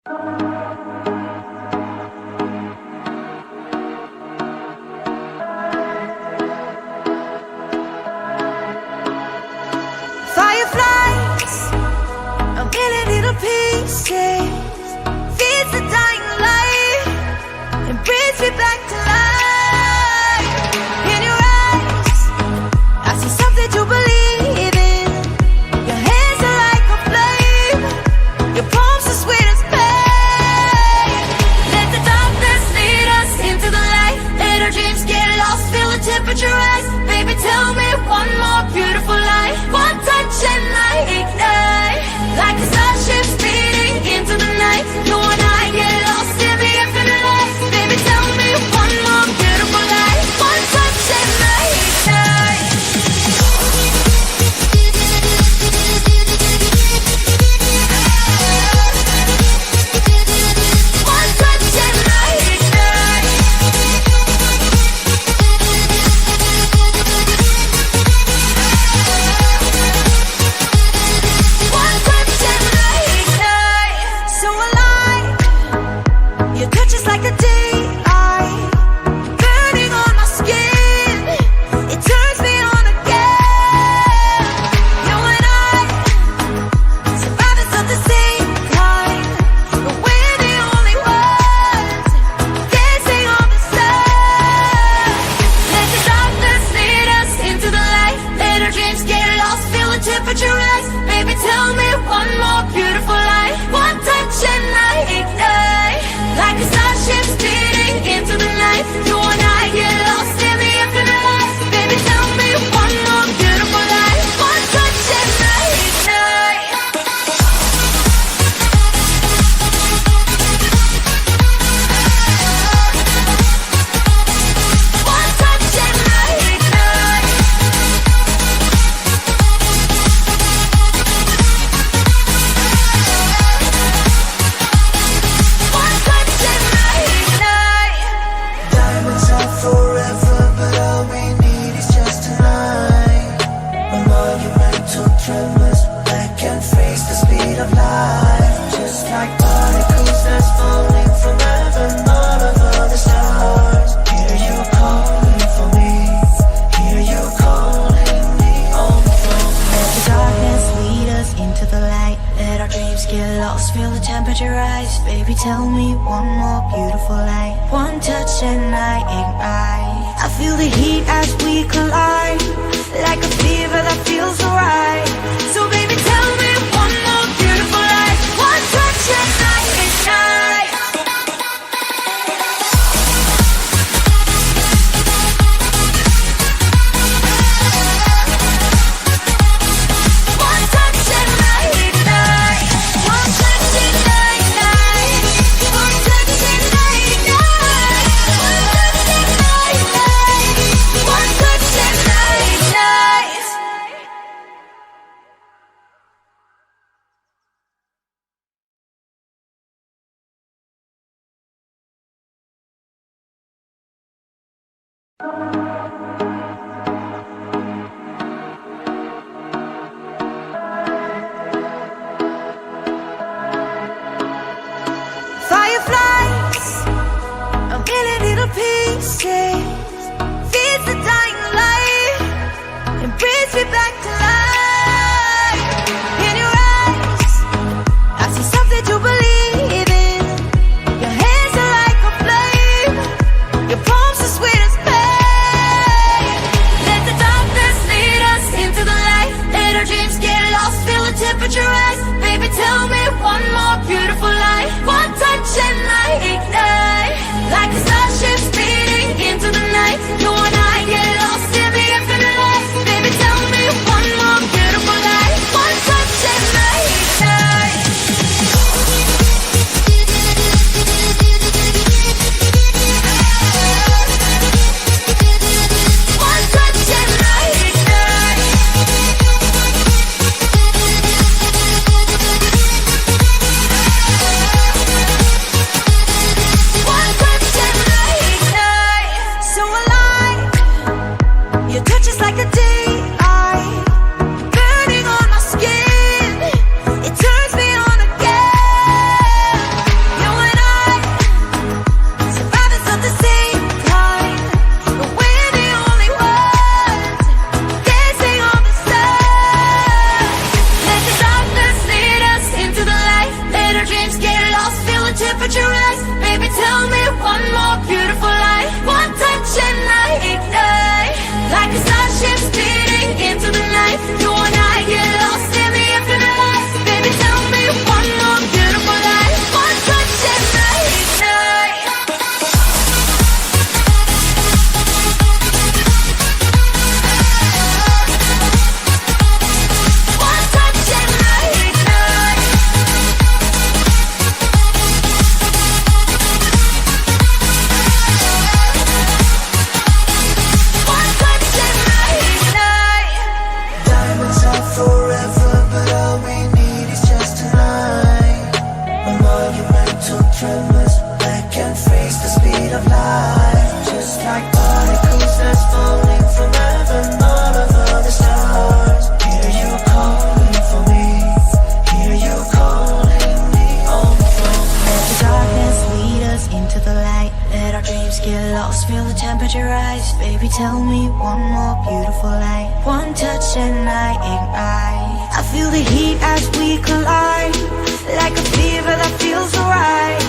Fireflies, a million little pieces, feeds the dying light and brings me back to life. In your eyes, I see something to believe in. Your hands are like a flame, your palms are sweet as pain. Let the darkness lead us into the light. Let our dreams get lost, feel the temperature rise. Baby, tell me one more beautiful lie. One touch and I ignite, like a starship speeding into the night. You and I get lost in the infinite light. Baby, tell me one more beautiful lie. One touch and I ignite. One touch and I ignite. One touch and I ignite. So alive, your touch is like a daylight, burning on my skin. It turns me on again. You and I, survivors of the same kind, but we're the only ones dancing on the sun. Let the darkness lead us into the light. Let our dreams get lost, feel the temperature rise. Baby, tell me one more beautiful lie. One touch and I ignite, like a starship speeding into the night. You and I get lost in the infinite light. Baby, tell me one more beautiful lie. One touch and I ignite. One touch and I ignite. One touch and I ignite. Diamonds are forever, but all we need is just tonight. A monumental tremors that can freeze the speed of light. Just like particles that's falling from heaven, all over the stars. Hear you calling for me, hear you calling me home from. Let the darkness lead us into the light. Let our dreams get lost, feel the temperature rise. Baby, tell me one more beautiful lie. One touch and I ignite. I feel the heat as we collide, like a fever that feels alright. So baby, tell me one more beautiful lie. One touch and I ignite. One touch and I ignite. One touch and I ignite. One touch and I ignite. One touch and I ignite. Fireflies, a million little pieces, feeds the dying light and brings me back to life. In your eyes, I see something to believe in. Your hands are like a flame, your palms are sweet as pain. Let the darkness lead us into the light. Let our dreams get lost, feel the temperature rise. Baby, tell me one more beautiful lie. One touch and I ignite, like a starship speeding into One touch and I ignite. I feel the heat as we collide, like a fever that feels alright.